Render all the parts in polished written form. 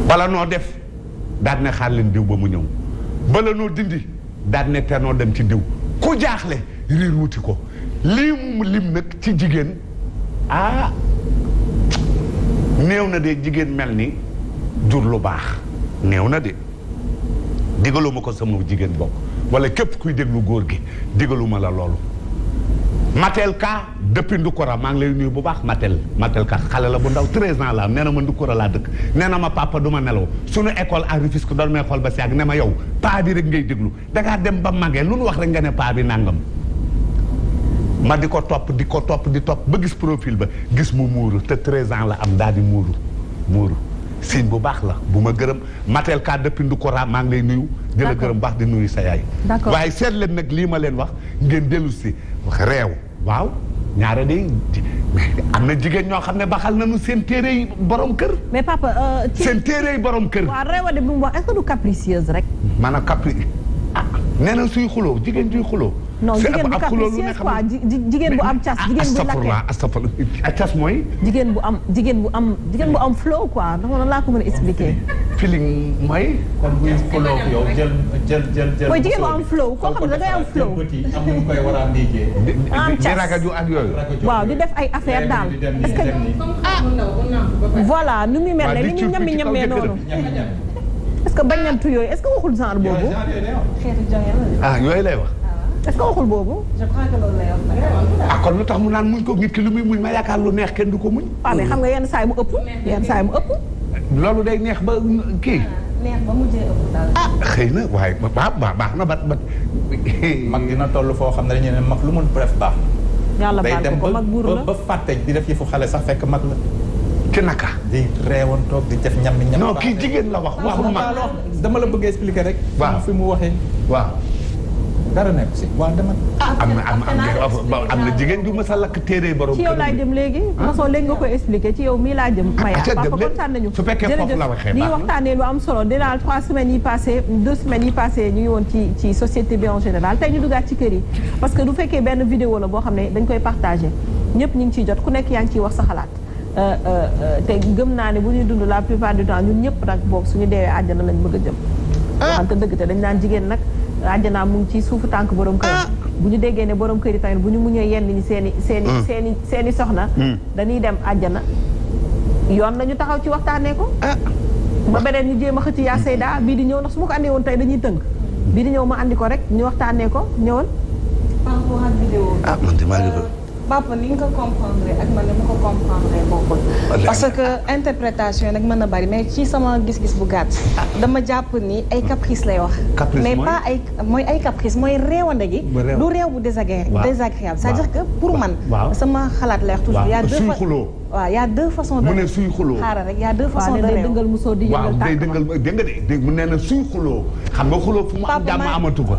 bala noo def daal ne xaar leen diw ba mu ñëw bala noo dindi daal ne te noo dem ci diw ku jaaxle riir wuti ko lii mu lim nag ci jigéen néew na de jigéen mel ni jur lu baax néew na de digaluma ko sama jigéen bokk wala képp kuy déglu góor gi digaluma la loolu Matel Ka depuis Ndukura maa ngi lay nuyu bu baax Matel Ka xale la bu ndaw 13 ans la am nee na ma Ndukura laa dëkk nee na ma papa du ma nelaw suñu école à Rufisque doon may xool ba si yàgg ne ma yow paa bi rek ngay déglu dangaa dem ba màggee lu nu wax rek nga ne paa bi nangam ma di ko topp ba gis profil ba gis mu muuru te 13 ans la am daal di muuru signe bu baax la bu ma gërëm Matel Ka depuis Ndukura maa ngi lay nuyu di la gërëm baax di nuyu sa yaay waaye seet leen nag lii ma leen wax ngeen dellu si wax réew waaw ñaare de am na jigéen ñoo xam ne baxal nañu seen téere yi borom kër. mais papa. seen téere yi borom kër. waaw réewande bi mu wax est-ce que du capricieuse rek. maanaam nee na suy xuloo jigéen juy xuloo. non jigéen bu capricieuse quoi jigéen bu am cas. jigéen bu lakkee astafurlah cas mooy. jigéen bu am flow quoi noonu laa ko mën a expliquer. feeling mooy. kon buy xuloo yow jël. mooy jigéen bu am flow koo xam ne da ngay am flow. am na ñu koy war a liggéey. am cas di ragaju ak yooyu. waaw di def ay affaire daal est-ce que voilà nu muy mel ne ni ñu ñamee noonu. est-ce que bañantu yooyu est-ce que waxul genre boobu. yooyu lay wax. est-ce que waxul boobu. je crois que loolu lay wax. kon lu tax mu naan muñ ko nit ki lu muy muñ ma yaakaar lu neex kenn du ko muñ. waaw mais xam nga yenn saa yi mu ëpp. loolu day neex ba kii. neex ba mujjee ëpp daal. xëy na waaye baax na ba. mag dina toll foo xam ne dañu ne mag lu mun bref baax. yàlla baal ko mag buur la ba fàtte di def yëfu xale sax fekk mag la. ci naka. di reewoon toog di def ñam. non kii jigéen la wax waxu mag. dama la bëgg expliquer rek. waaw fi mu waxee. waaw. dara nekk si waaw dama. am na jigéen ju mës a lakk téere borom. ci yow laa jëm léegi. mosoo léegi nga koy expliquer ci yow mii laa jëm. Maya papa kontaan nañu. su fekkee foofu la waxee jërëjëf ñuy waxtaanee lu am solo dinaa 3 semaines yi passé 2 semaines yi passé ñu ngi woon ci société bi en général tey ñu duggaat ci kër yi. parce que du fekkee benn vidéo la boo xam ne dañ koy partagé ñëpp ñu ngi ciy jot ku nekk yaa ngi ciy wax sa xalaat. te gëm naa ne bu ñuy dund la plupart du temps ñun ñëpp nag boobu suñu deewee àjjana lañ bëgg a jëm. wante dëgg te dañ naan jigéen nag àjjana mu ngi ci suufu tànk borom kër bu ñu déggee ne borom kër yi tamit bu ñu muñee yenn ñi seeni soxna dañuy dem àjjana yoon nañu taxaw ci waxtaanee ko ba beneen ñu jéem a xëcc yaa Seyda bii di ñëw ndax su ma ko andee woon tey dañuy tënk bii di ñëw ma andi ko rek ñu waxtaanee ko ñëwal par rapport ak vidéo man de maa ngi Papa ni nga ko comprendre ak man ni ma ko comprendre bokkul parce que interprétation nag mën na bari mais ci sama gis-gis bu gàtt dama jàpp ni ay caprice lay wax mais pas ay caprice mooy réewande gi du réew bu désagréable c'est-à-dire que pour man sama xalaat lay wax toujours y a deux façons de mu ne suy xuloo xaaral rek y a deux façons de réew dëngal musoo di yëngal day dëngal dégg nga de mu nee na suy xuloo xam nga xuloo fu mu am jàmm amatu fa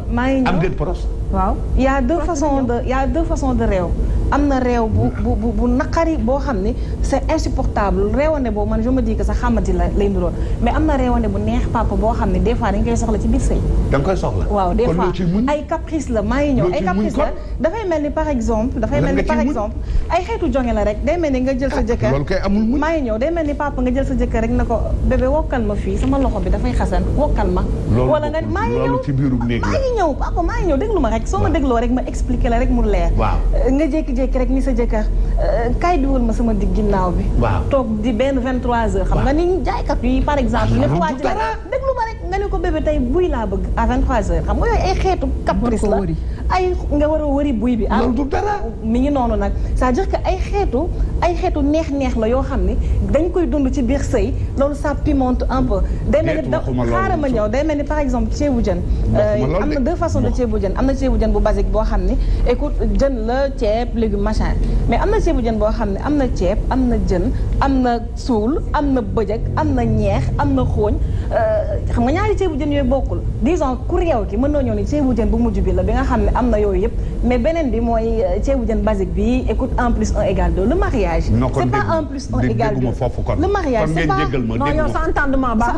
am déet pros waaw y a deux façons de réew am na réew bu naqari boo xam ni c'est insupportable réewande boobu man je me dis que sax xamati la lay nduroon mais am na réewande bu neex papa boo xam ne des fois dañ koy soxla ci biir sëy da nga koy soxla waaw des fois ay caprice la maa ngi ñëw ay caprice la dafay mel ni par exemple ay xeetu jonge la rek day mel ni nga jël sa jëkkër loolu kay amul muñ maa ngi ñëw day mel ni papa nga jël sa jëkkër rek na ko bébé wokkal ma fii sama loxo bi dafay xasan wokkal ma wala nga maa ngi ñëw papa maa ngi ñëw déglu ma rek soo ma dégloo rek ma expliquer la rek mu leer nga jékki-jékki rek ni sa jëkkër kaay diwul ma sama digg ginnaaw bi toog di benn 23h xam nga ni jaaykat yi par exemple ne waa ji déglu ma rek nga ne ko bébé tey buy laa bëgg à 23h xam nga yooyu ay xeetu caprice la ay nga war a wëri buy bi loolu du dara mi ngi noonu nag c'est-à-dire que ay xeetu neex-neex la yoo xam ne dañ koy dund ci biir sëy loolu ça pimente un peu day mel ni xaaral ma ñëw day mel ni par exemple ceebu jën am na deux façons de ceebu jën am na ceebu jën bu basique boo xam ne écoute jën la ceeb légume machin mais am na ceebu jën boo xam ne am na ceeb am na jën am na suul am na bëjëk am na ñeex am na xooñ xam nga ñaari ceebu jën yooyu bokkul disons ku réew ki mën noo ñëw ni ceebu jën bu mujj bi la bi nga xam ne am na yooyu yëpp mais beneen bi mooy ceebu jën basique bi écoute 1 plus 1 égale 2 le mariage c'est pas 1 plus 1 égale 2 le mariage c'est pas non yow sa entendement baax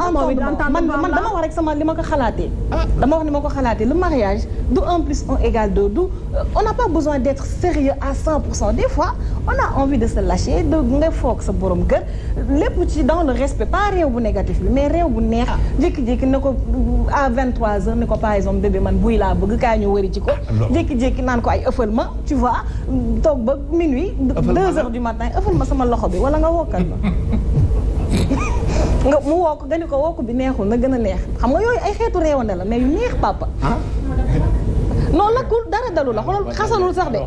man dama wax rek sama li ma ko xalaatee dama wax ni ma ko xalaatee le mariage du 1 plus 1 égale 2 du on n'a pas besoin d'être sérieux à 100% des fois on a envie de se lâcher de nga foog sa borom kër lépp ci dans le respect pas réew bu négatif bi mais réew bu neex jékki-jékki ne ko à 23h ne ko par exemple bébé man buy laa bëgg kaa ñu wëri ci ko jékki-jékki naan ko ay ëffal ma tu vois toog ba minuit 2h du matin ëffal ma sama loxo bi wala nga wokkal ma nga mu woo ko nga ni ko wokk bi neexul na gën a neex xam nga yooyu ay xeetu réewande la mais yu neex papa non lakkul dara dalu la xoolal xasanul sax de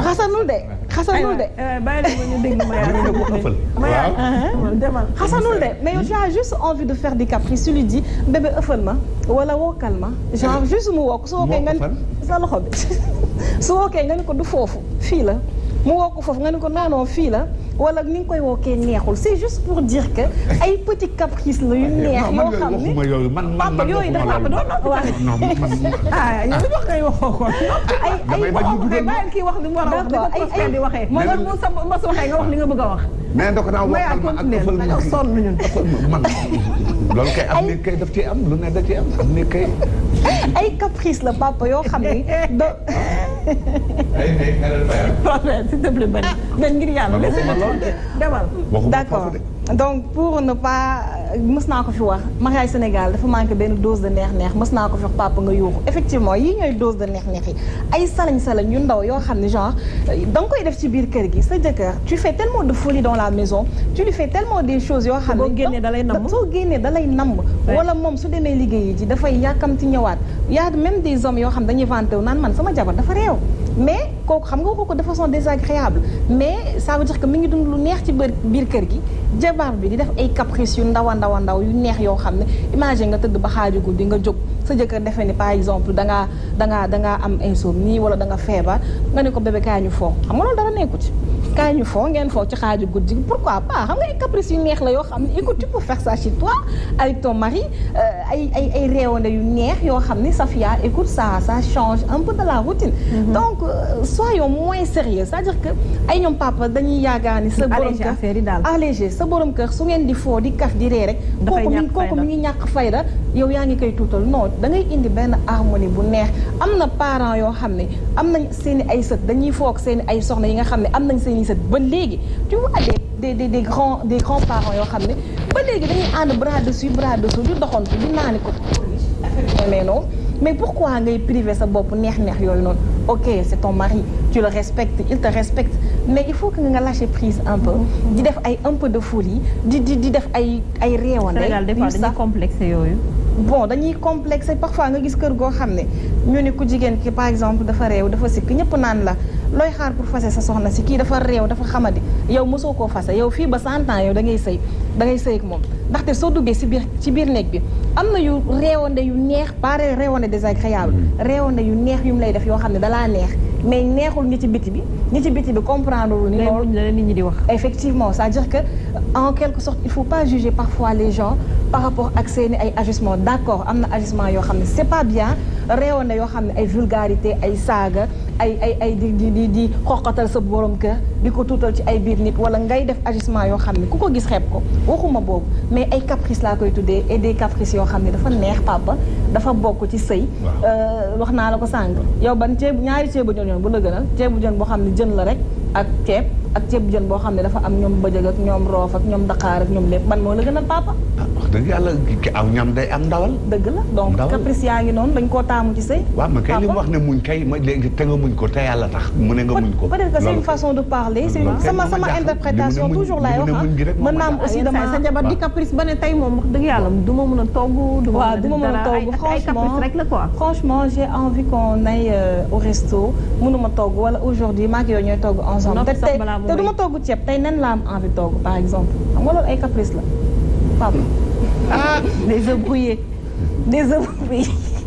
xasanul de bàyyi la ñu dégg demal xasanul de mais yow tu as juste envie de faire des caprices tu lui dis bébé ëffal ma wala wokkal ma genre juste mu wokk su wokkee nga ni sa loxo bi su wokkee nga ni ko du foofu fii la mu wokk foofu nga ni ko non fii la wala ni nga koy wookee neexul c'est juste pour dire que ay petits caprices la yu neex yoo xam ni papa yooyu dafa non ah yow li wax ngay waxoo ko ay bàyyi kii wax li mu war a wax ay di waxee mo sa mas waxee nga wax li nga bëgg a wax mais ndok naa waxal ma ak ëffal ma sonn ñun man loolu kay am ni kay daf ci am lu ne da ci am ni kay ay caprice la papa yoo xam ni s'il te plaît ben ngir yàlla demal d'accord donc pour ne pas mës naa ko fi wax mariage Sénégal dafa manqué benn dose de neex-neex mës naa ko fi wax papa nga yuuxu effectivement yii ñooy dose de neex-neex yi ay salañ yu ndaw yoo xam ne genre da nga koy def ci biir kër gi sa jëkkër tu fais tellement de folie dans la maison tu lui fais tellement des choses yoo xam ne soo génnee da lay namm wala moom su demee liggéeyi ji dafay yàkkamti ñëwaat y a même des hommes yoo xam dañuy vanté wu naan man sama jabar dafa réew mais kooku xam nga ko de façon désagréable mais ça veut dire que mi ngi dund lu neex ci biir kër gi jabar bi di def ay caprices yu ndaw yu neex yoo xam ne imagine nga tëdd ba xaaju guddi nga jóg sa jëkkër defee ni par exemple dangaa am insomnie wala da nga feebar nga ne ko bébé kaay ñu foo xam nga loolu dara nekku ci kaay ñu foo ngeen foo ci xaaju guddi pourquoi pas xam nga ay caprices yu neex la yoo xam ne écoute tu peux faire ça chez toi avec ton mari ay réewande yu neex yoo xam ne Safia écoute ça change un peu de la routine donc soyons moins sérieux c'est-à-dire que ay ñoom papa dañuy yaakaar ni sa borom kër allégé sa borom kër su ngeen di foo di kaf di ree rek kooku mi ngi ñàkk fayda yow yaa ngi koy tuutal non da ngay indi benn harmonie bu neex am na parents yoo xam ne am nañ seen i ay sët dañuy foog seen i ay soxna yi nga xam ne am nañ seen i sët ba léegi tu vois des grands parents yoo xam ne ba léegi dañuy ànd bras dessus bras dessous di doxantu di naani ko mais non mais pourquoi ngay priver sa bopp neex-neex yooyu noonu ok c'est ton mari tu le respectes il te respecte mais il faut que nga lâcher prise un peu di def ay un peu de folie di def ay réewande Sénégal des fois dañuy complexé yooyu bon dañuy complexé parfois nga gis kër goo xam ne ñu ne ku jigéen ki par exemple dafa réew dafa sikk ñëpp naan la looy xaar pour fase sa soxna si kii dafa réew dafa xamadi yow mosoo koo fase yow fii ba 100 ans yow da ngay sëy ak moom ndaxte soo duggee ci biir néeg bi am na yu réewande yu neex pas réewande désagréable réewande yu neex yu mu lay def yoo xam ne dalaa neex mais neexul ñi ci biti bi comprendre lu ni loolu la nit ñi di wax effectivement c'est-à-dire que en quelque sorte il faut pas juger parfois les gens par rapport ak seeni ay agissements d'accord am na agissement yoo xam ne c'est pas bien réewande yoo xam ne ay vulgarité ay saaga ay di xoqatal sa borom kër di ko tuutal ci ay biir nit wala ngay def agissement yoo xam ne ku ko gis xeeb ko waxuma boobu mais ay caprices laa koy tuddee et des caprices yoo xam ne dafa neex papa dafa bokk ci sëy wax naa la ko sànq yow ban ñaari ceebu jën bu la gënal ceebu jën boo xam ne jën la rek ak ceebu jën boo xam ne dafa am ñoom bëjëg ak ñoom roof ak ñoom daqaar ak ñoom lépp ban moo la gënal papa wax dëgg yàlla aw ñam day am ndawal dëgg la donc caprice yaa ngi noonu dañ koo taamu ci sëy waaw mais kay li mu wax ne muñ kay ma léegi te nga muñ ko te yàlla tax mu ne nga muñ ko peut-être que c'est une façon de parler c'est sama interprétation toujours laay wax mën naa am aussi dama sa jabar di caprice ba ne tey moom wax dëgg yàlla du ma mën a togg du ma mën a togg franchement rek la quoi franchement j'ai envie qu'on aille au resto mënuma togg wala aujourd'hui maak yow ñooy togg ensemble te du ma togg ceeb tey nen la am envie togg par exemple xam nga loolu ay caprice la papa des œufs brouillés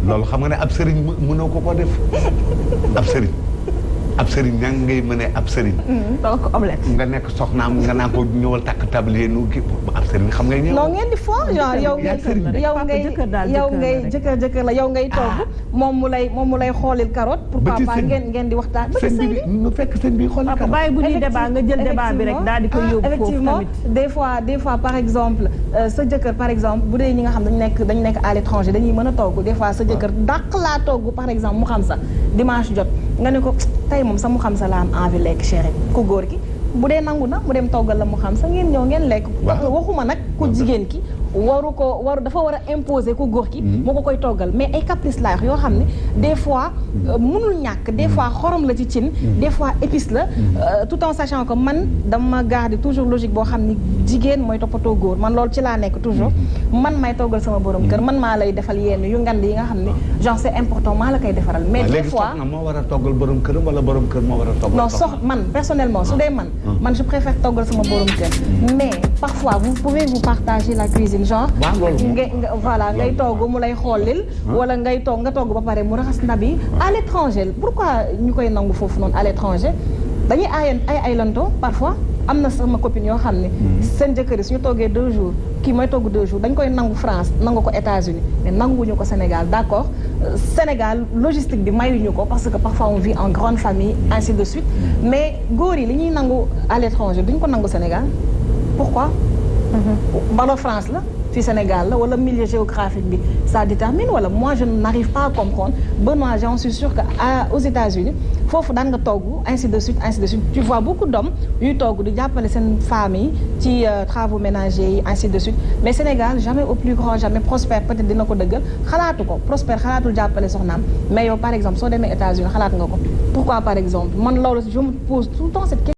loolu xam nga ne ab sëriñ mënoo ko def ab sëriñ ña ngay mënee ab sëriñ donc omelette nga nekk soxnaam nga naa ko ñëwal takk tablier nu gi ab sëriñ sëriñ xam nga non ngeen di fo genre yow ngay jëkkër la yow ngay togg moom mu lay xoolil carotte pourquoi pas ngeen di waxtaan ba sëy bi nu fekk sëñ bi xoolil carotte bàyyi bu ñuy débat nga jël débat bi rek daal di ko yóbbu effectivement des fois par exemple sa jëkkër par exemple bu dee ñi nga xam dañu nekk à l'étranger dañuy mën a togg des fois sa jëkkër dàq laa togg par exemple mu xam sa dimanche jot nga ne ko tey moom sa mu xam sa la am envie lekk chéri ku góor gi bu dee nangu na mu dem toggal la mu xam sa ngeen ñëw ngeen lekk waxuma nag ku jigéen ki dafa war a imposer ku góor ki moo ko koy toggal mais ay caprice laa yoo xam ne des fois mënul ñàkk des fois xorom la ci cin des fois épice la tout en sachant que man dama garder toujours logique boo xam ni jigéen mooy toppatoo góor man loolu ci laa nekk toujours man may toggal sama borom kër man maa lay defal yenn yu ngand yi nga xam ne genre c'est important maa la koy defaral mais des fois léegi moo war a toggal borom kër wala borom kër moo war a toggal non man personnellement su dee man je préfère toggal sama borom kër mais parfois vous pouvez vous partager la cuisine genre voilà ngay togg mu lay xoolil wala ngay togg nga togg ba pare mu raxas ndab yi à l'étranger pourquoi ñu koy nangu foofu noonu à l'étranger dañuy ay lanto parfois am na sama copine yoo xam ne seen jëkkër yi suñu toggee 2 jours kii mooy togg 2 jours dañ koy nangu France nangu ko États-Unis mais nanguwuñu ko Sénégal d'accord Sénégal logistique bi mayuñu ko parce que parfois on vit en grande famille ainsi de suite mais góor yi li ñuy nangu à l'étranger duñ ko nangu Sénégal pourquoi balo France la fii Sénégal la wala milieu géographique bi ça détermine wala moi je n'arrive pas à comprendre Benoît j'en suis sûr que aux États-Unis foofu daan nga togg ainsi de suite tu vois beaucoup d'hommes yuy togg di jàppale seen famille ci travaux ménagers yi ainsi de suite mais Sénégal jamais au plus grand jamais Prospère peut-être dina ko dëggal xalaatu ko Prospère xalaatul jàppale soxnaam mais yow par exemple soo demee États-Unis xalaat nga ko pourquoi par exemple man loolu je me pose tout le temps cette question